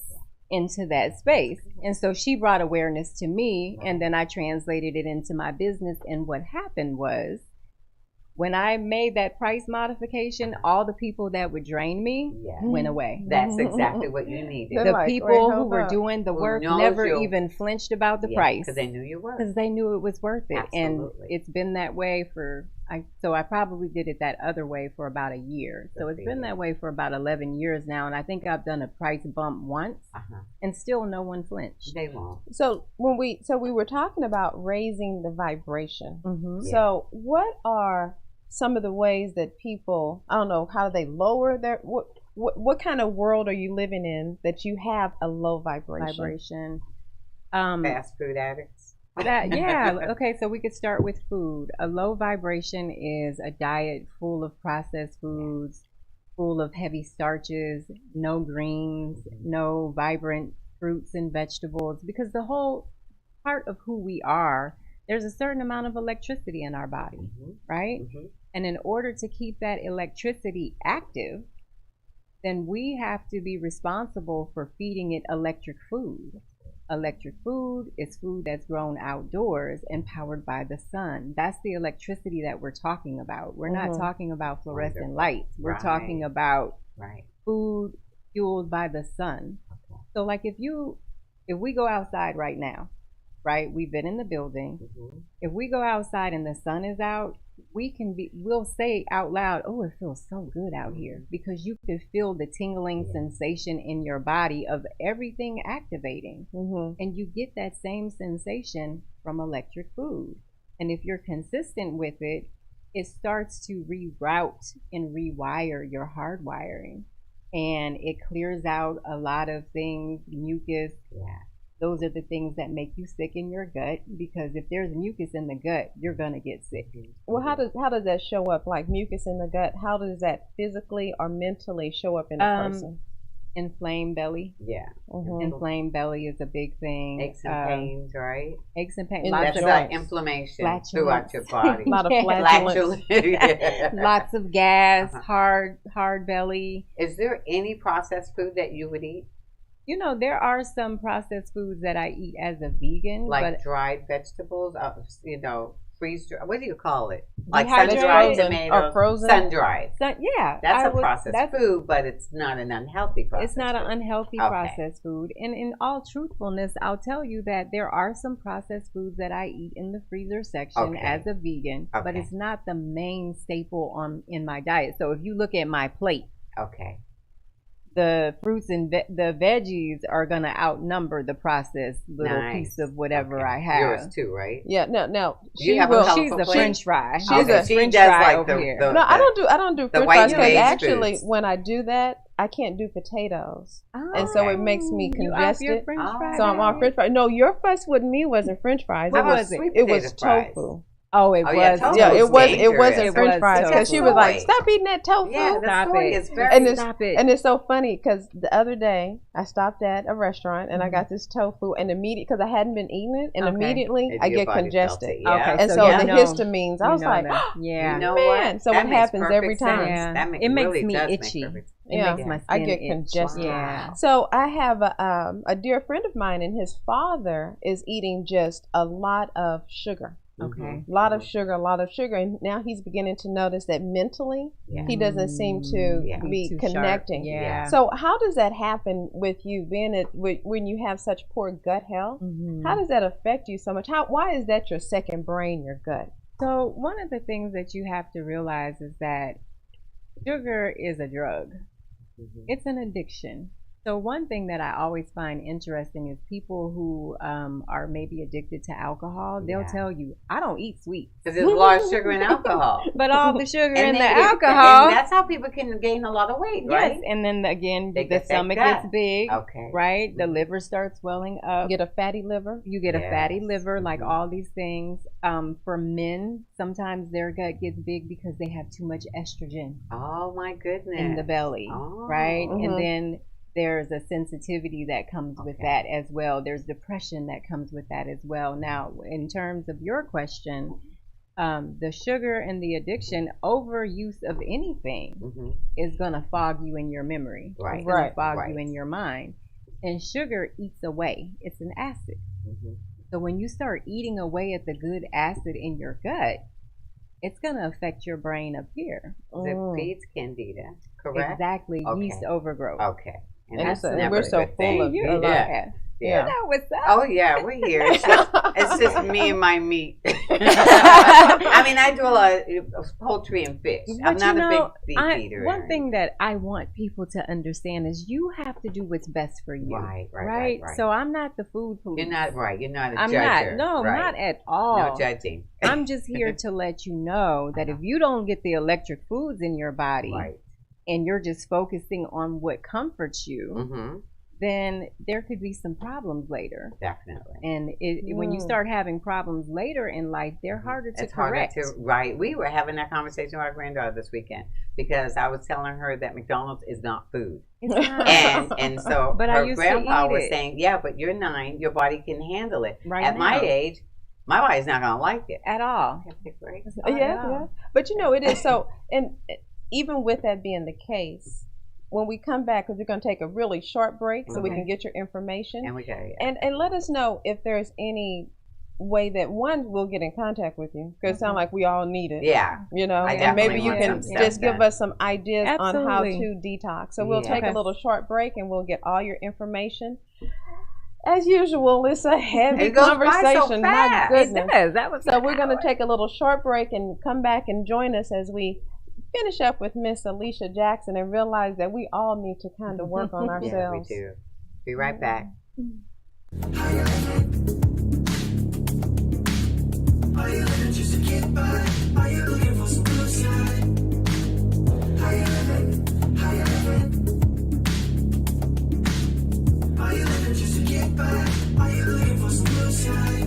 into that space. And so she brought awareness to me and then I translated it into my business. And what happened was when I made that price modification, all the people that would drain me went away. That's exactly what you needed. The people who were doing the work never even flinched about the price. Because they knew you were. Because they knew it was worth it. Absolutely. And it's been that way so I probably did it that other way for about a year. So it's been that way for about 11 years now. And I think I've done a price bump once and still no one flinched. They won't. So we were talking about raising the vibration. So what are some of the ways that people, I don't know, how do they lower their, what kind of world are you living in that you have a low vibration? Fast food addicts. Okay, so we could start with food. A low vibration is a diet full of processed foods, full of heavy starches, no greens, no vibrant fruits and vegetables, because the whole part of who we are, there's a certain amount of electricity in our body, right? And in order to keep that electricity active, then we have to be responsible for feeding it electric food. Electric food is food that's grown outdoors and powered by the sun. That's the electricity that we're talking about. We're not talking about fluorescent lights. We're talking about food fueled by the sun. So like if we go outside right now, right? We've been in the building. If we go outside and the sun is out, we'll say out loud, oh, it feels so good out here, because you can feel the tingling sensation in your body of everything activating. And you get that same sensation from electric food. And if you're consistent with it, it starts to reroute and rewire your hardwiring. And it clears out a lot of things, mucus. Those are the things that make you sick in your gut, because if there's mucus in the gut, you're gonna get sick. Well, how does that show up? Like mucus in the gut, how does that physically or mentally show up in a person? Inflamed belly. Inflamed belly is a big thing. Aches and pains, right? Aches and pains. Lots of inflammation throughout your body. A lot of flatulence. Lots of gas, hard belly. Is there any processed food that you would eat? You know, there are some processed foods that I eat as a vegan. Like dried vegetables, freeze dried. What do you call it? Like Dehydrated, sun-dried tomatoes. Or frozen? Sun-dried. That's a processed food, but it's not an unhealthy processed It's not food. an unhealthy processed food. And in all truthfulness, I'll tell you that there are some processed foods that I eat in the freezer section as a vegan, but it's not the main staple in my diet. So if you look at my plate, the fruits and the veggies are gonna outnumber the processed little piece of whatever I have. Yours too, right? Yeah, no. She's a French fry. She's a French fry over here. No, I don't do French fries because actually, foods. when I do that, I can't do potatoes, and so it makes me congested. So I'm off French fries. No, your fuss with me wasn't French fries. It was tofu. Oh, it was. Yeah, it wasn't French fries because she was like, "Stop eating that tofu." Yeah, and it's so funny because the other day I stopped at a restaurant and I got this tofu and immediately because I hadn't been eating it and immediately I get congested. Okay, so the histamines, I was like, yeah, you know man. What? So that it happens every time. Yeah. It makes me itchy. It makes my skin I get itch. congested. Yeah. So I have a dear friend of mine, and his father is eating just a lot of sugar. Okay. A lot of sugar, and now he's beginning to notice that mentally he doesn't seem to be connecting. Yeah. So how does that happen with you, when you have such poor gut health? How does that affect you so much? Why is that your second brain, your gut? So one of the things that you have to realize is that sugar is a drug. It's an addiction. So one thing that I always find interesting is people who are maybe addicted to alcohol. They'll tell you, "I don't eat sweets because there's a lot of sugar in alcohol." But all the sugar in the alcohol, and that's how people can gain a lot of weight, right? Yes, and then again, the stomach gets big, right? The liver starts swelling up. You get a fatty liver. You get a fatty liver, like all these things. For men, sometimes their gut gets big because they have too much estrogen. Oh my goodness! In the belly, right? And then there's a sensitivity that comes with that as well. There's depression that comes with that as well. Now, in terms of your question, the sugar and the addiction, overuse of anything is going to fog you in your memory. Right. It's going to fog you in your mind. And sugar eats away. It's an acid. So when you start eating away at the good acid in your gut, it's going to affect your brain up here. It feeds candida, correct? Exactly. Yeast overgrowth. Okay. And we're so full of Yeah. You know what's up. Oh yeah, we're here. It's just me and my meat. I mean, I do a lot of poultry and fish. But I'm not a big beef eater. One thing that I want people to understand is you have to do what's best for you. Right. So I'm not the food police. You're not right. You're not a I'm judger. not at all. No judging. I'm just here to let you know that if you don't get the electric foods in your body, and you're just focusing on what comforts you, then there could be some problems later. Definitely. And when you start having problems later in life, they're harder to correct. Right. We were having that conversation with our granddaughter this weekend because I was telling her that McDonald's is not food. It's not. And so but her grandpa was saying, yeah, but you're 9, your body can handle it. At my age, my body's not going to like it. At all. Yeah. But it is so, and even with that being the case, when we come back, because we're going to take a really short break so we can get your information. And and let us know if there's any way that we'll get in contact with you, because it sounds like we all need it. Yeah. And maybe you can just give us some ideas on how to detox. So we'll take a little short break and we'll get all your information. As usual, it's a heavy conversation. My goodness. So we're going to take a little short break and come back and join us as we finish up with Miss Alicia Jackson and realize that we all need to kind of work on ourselves. Yeah, we do. Be right back. Are you living just to get by? Are you looking for some blue sky? How you living? How you living? Are you living just to get by? Are you looking for some blue sky?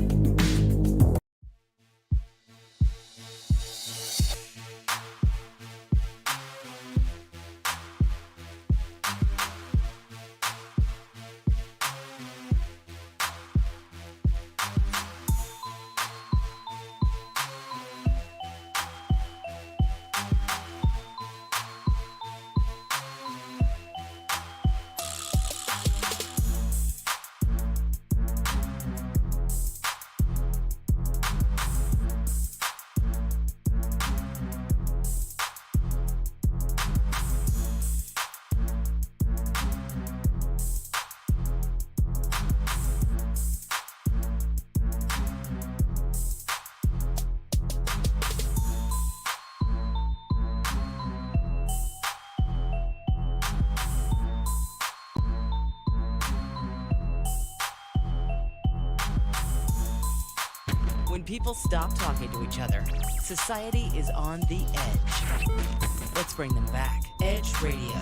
When people stop talking to each other, society is on the edge. Let's bring them back. Edge Radio,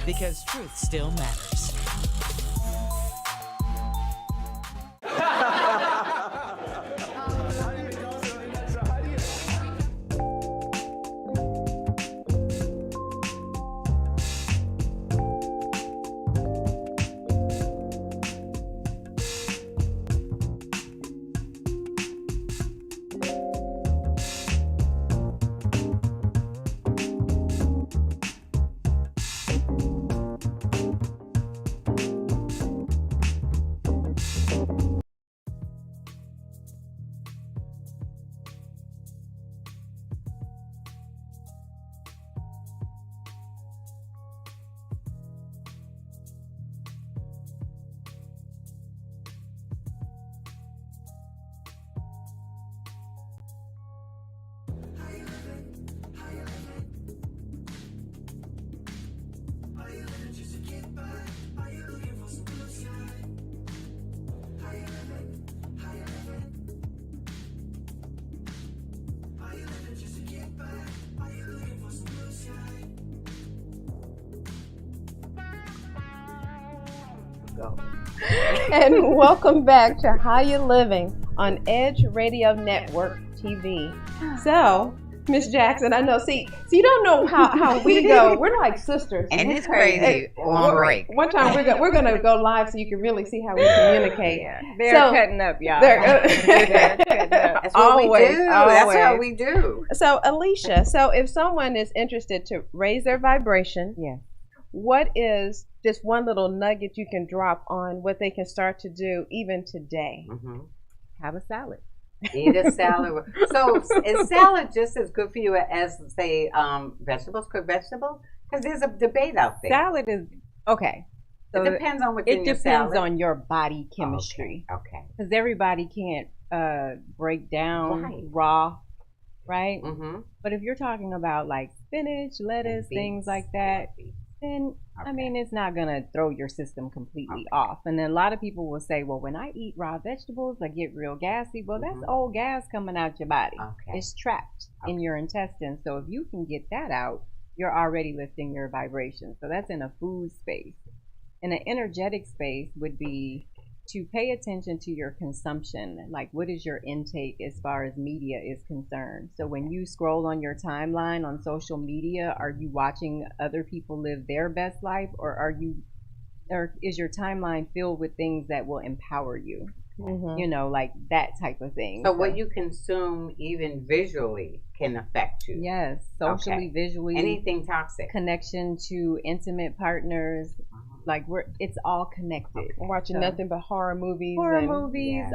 because truth still matters. And welcome back to How You Living on Edge Radio Network TV. So, Miss Jackson, I know. See, you don't know how we go. We're like sisters. And it's crazy on break. One time we're gonna go live so you can really see how we communicate. Yeah. They're cutting up, y'all. They're cutting up. That's what we do. That's what we do. So, Alicia, if someone is interested to raise their vibration, what is just one little nugget you can drop on what they can start to do even today? Have a salad. Eat a salad. So is salad just as good for you as, say, vegetables, cooked vegetables? Because there's a debate out there. Salad is, okay. So it depends on what's in your salad. It depends on your body chemistry. Okay. Because everybody can't break down raw, right? But if you're talking about like spinach, lettuce, things like that, then I mean, it's not gonna throw your system completely off. And then a lot of people will say, well, when I eat raw vegetables, I get real gassy. Well, that's old gas coming out your body. It's trapped in your intestines. So if you can get that out, you're already lifting your vibration. So that's in a food space. In an energetic space would be to pay attention to your consumption. Like, what is your intake as far as media is concerned? So when you scroll on your timeline on social media, are you watching other people live their best life, or is your timeline filled with things that will empower you? You know, like that type of thing. So what you consume, even visually, can affect you. Yes, socially, visually, anything toxic, connection to intimate partners. Like it's all connected. I'm watching nothing but horror movies,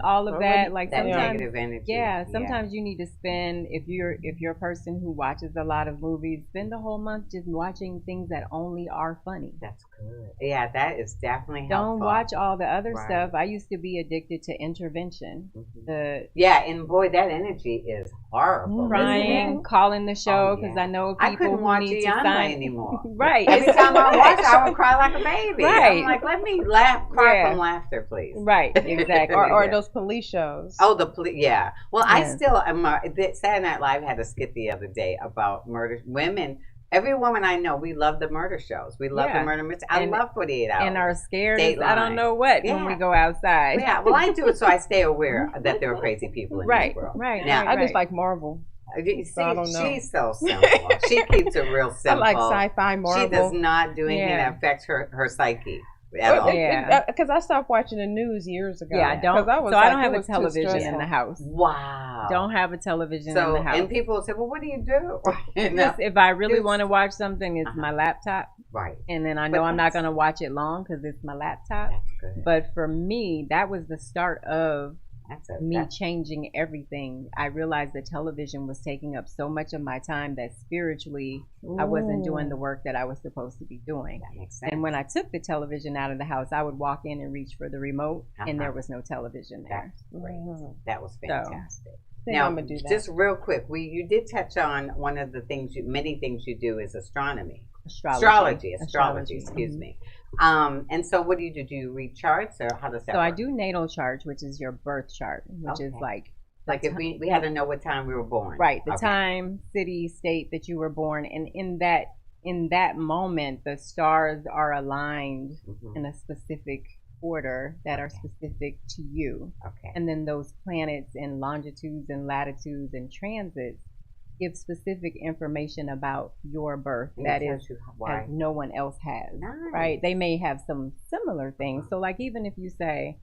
all of that. Like that sometimes, negative energy. Sometimes you need to spend, if you're a person who watches a lot of movies, spend the whole month just watching things that only are funny. That's good. Yeah, that is definitely helpful. Don't watch all the other Right. stuff. I used to be addicted to intervention. And boy, that energy is horrible. Crying, calling the show because I know people I couldn't who watch need Gianna to sign anymore. Right. Every time I watch, I would cry like a baby. Right. I'm like, let me cry from laughter, please. Right, exactly. or those police shows. Oh, the police, yeah. Well, I still am. Saturday Night Live had a skit the other day about murder. Women, every woman I know, we love the murder shows. We love the murder mystery. I love 48 Hours. And are scared as I don't know what when we go outside. Yeah, well, I do it so I stay aware that there are crazy people in this world. Right. Now, I just like Marvel. See, I don't know. She's so simple. She keeps it real simple. I like sci-fi Marvel. She does not do anything that affects her psyche at all. Because I stopped watching the news years ago. Yeah, I don't. I don't have a television in the house. Wow. Don't have a television in the house. And people say, well, what do you do? If I really want to watch something, it's my laptop. Right. And then I know I'm not going to watch it long because it's my laptop. That's good. But for me, that was the start of me changing everything. I realized that television was taking up so much of my time that spiritually I wasn't doing the work that I was supposed to be doing. That makes sense. And when I took the television out of the house, I would walk in and reach for the remote and there was no television there. That's great. That was fantastic. Now, I'm gonna do that. Just real quick, you did touch on one of the things many things you do is astronomy. Astrology, excuse me. And so what do you do? Do you read charts or how does that work? I do natal chart, which is your birth chart, which is like Like if we had to know what time we were born. Right. The Okay. time, city, state that you were born, and in that moment, the stars are aligned in a specific order that are specific to you. Okay. And then those planets in longitudes and latitudes and transits give specific information about your birth And that it is tells you why. as no one else has. Nice. Right? They may have some similar things. So like even if you say,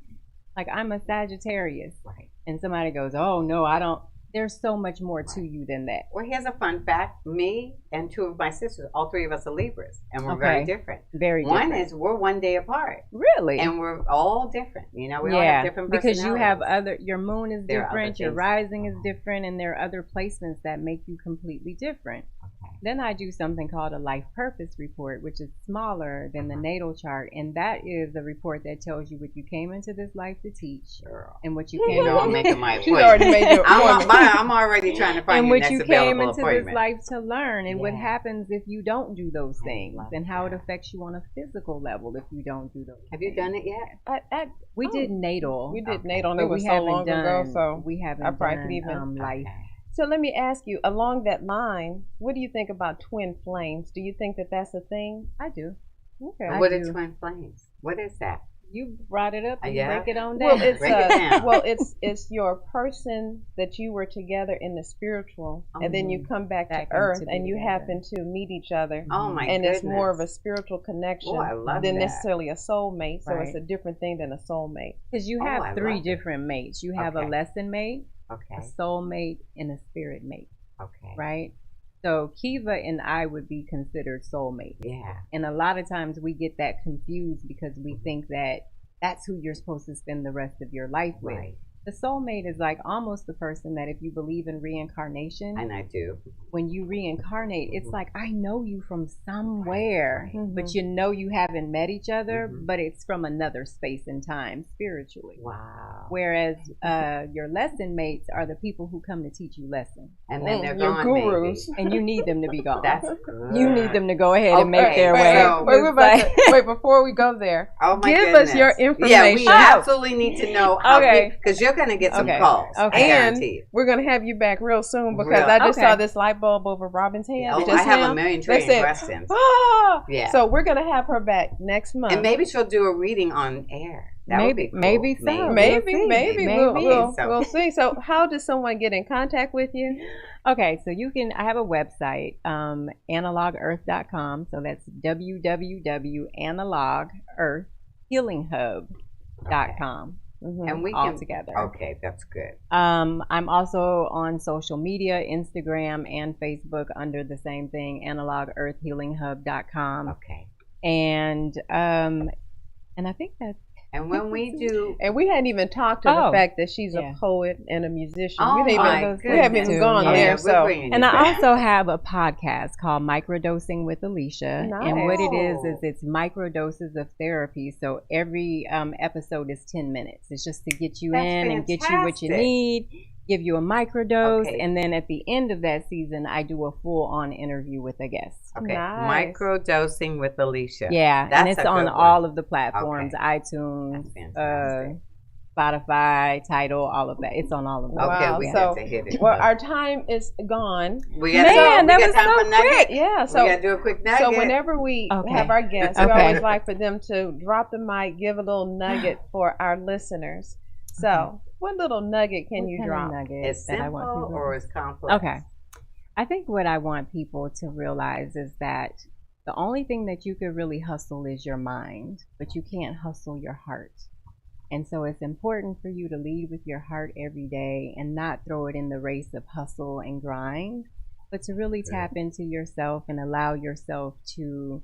like I'm a Sagittarius, Right. and somebody goes, "Oh no, I don't." There's so much more to you than that. Well, here's a fun fact. Me and two of my sisters, all three of us are Libras, and we're very Okay. different. Very One different. is we're one day apart. Really? And we're all different. You know, we all have different because you have personalities. your moon is There are other different, your things. rising is different, and there are other placements that make you completely different. Okay. Then I do something called a life purpose report, which is smaller than the natal chart, and that is a report that tells you what you came into this life to teach, and what you You came. know, I'm making my She's already appointment. made your appointment. I'm already trying to find and you what next you came available into appointment. this life to learn, and what Yeah. happens if you don't do those things, love and how it that. affects you on a physical level if you don't do those. Have you done it yet? We did natal. We did natal, and but it was we so haven't long ago, done- so we haven't I probably done could even life. So let me ask you, along that line, what do you think about twin flames? Do you think that that's a thing? I do. Okay. What are twin flames? What is that? You brought it up. And Yeah. break it on down. Well, it's Break it down. well, it's your person that you were together in the spiritual, and then you come back to Back Earth, into and you together. happen to meet each other. Oh my and goodness. it's more of a spiritual connection Oh, I love than that. necessarily a soulmate. So it's Right. a different thing than a soulmate. Because you Oh, have I three love it. different mates. You have a Okay. lesson mate, Okay. a soul mate, and a spirit mate. Okay. Right? So Kiva and I would be considered soulmates. Yeah. And a lot of times we get that confused because we think that that's who you're supposed to spend the rest of your life with. Right. The soulmate is like almost the person that if you believe in reincarnation, And I do. when you reincarnate, it's like, I know you from somewhere, but you know you haven't met each other, but it's from another space and time spiritually. Wow. Whereas your lesson mates are the people who come to teach you lessons. And then they're your gone, gurus. maybe. And you need them to be gone. That's good. You need them to go ahead and make Okay, their so- way. Wait, we're about to, wait, before we go there, Oh my give goodness. us your information. Yeah, we absolutely need to know how Okay. because you're going to get some Okay. calls. Okay. I guarantee you. And we're gonna have you back real soon because Real- I just Okay. saw this light bulb over Robin's head. Oh, just I have now. a million They trillion said, questions. "Ah!" Yeah. So we're gonna have her back next month. And maybe she'll do a reading on air. That would be cool. maybe so. maybe, We'll see. maybe, Maybe. we'll see. So how does someone get in contact with you? Okay, so you can, I have a website, analogearth.com. So that's www.analogearthhealinghub.com. And we all can together. Okay, that's good. I'm also on social media, Instagram and Facebook under the same thing, analogearthhealinghub.com. Okay. And I think that's And when we do, And we hadn't even talked to the Oh. fact that she's Yeah. a poet and a musician. Oh we, my haven't even, we haven't even goodness. gone Yeah, there. we're So bringing And you I back. also have a podcast called Microdosing with Alicia. And what it is it's microdoses of therapy. So every episode is 10 minutes. It's just to get you That's in and get you what you fantastic. need, give you a microdose. Okay. And then at the end of that season, I do a full on interview with a guest. Okay. Nice. Microdosing with Alicia. Yeah. That's and it's a on good one. all of the platforms, Okay. iTunes, That's fantastic. Spotify, Tidal, all of that. It's on all of them. Okay, Wow, we so- have to hit it. well, our time is gone. We got Man, that we was got time so for nugget? quick. Yeah. We So got to do a quick nugget. So whenever we Okay. have our guests, Okay. we always like for them to drop the mic, give a little nugget for our listeners. So what little nugget can What you kind of drop? nugget It's that I want simple people- or it's complex? Okay. I think what I want people to realize is that the only thing that you could really hustle is your mind, but you can't hustle your heart. And so it's important for you to lead with your heart every day and not throw it in the race of hustle and grind, but to really tap into yourself and allow yourself to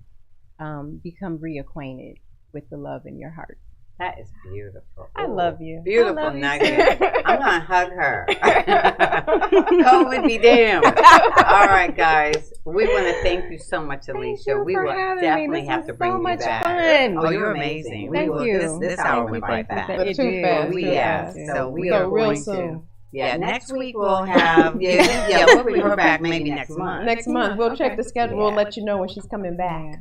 become reacquainted with the love in your heart. That is beautiful. I love you. Beautiful I love you nugget. too. I'm going to hug her. COVID be damned. All right, guys. We want to thank you so much, Alicia. you we for will having me. definitely This have was to bring so you much back. fun. Oh, you're amazing. We Thank will- you. This hour went by Thank you. fast. It Too did. fast. We too have. fast. So we So are real going soon. to. Yeah, next week we'll have. We'll bring her back maybe next month. Next month. We'll check Okay. the schedule. We'll let you know when she's coming back.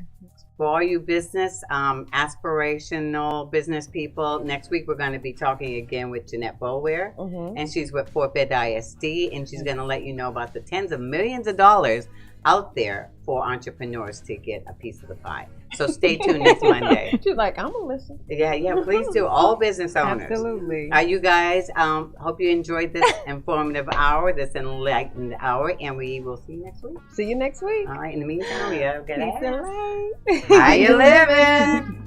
For all you business, aspirational business people, next week we're going to be talking again with Jeanette Boulware, and she's with Fort Bend ISD, and she's going to let you know about the tens of millions of dollars out there for entrepreneurs to get a piece of the pie. So stay tuned next Monday. She's like, I'm going to listen. Yeah, please do. All business owners. Absolutely. You guys, hope you enjoyed this informative hour, this enlightened hour, and we will see you next week. See you next week. All right, in the meantime, we have Peace and light. How you living?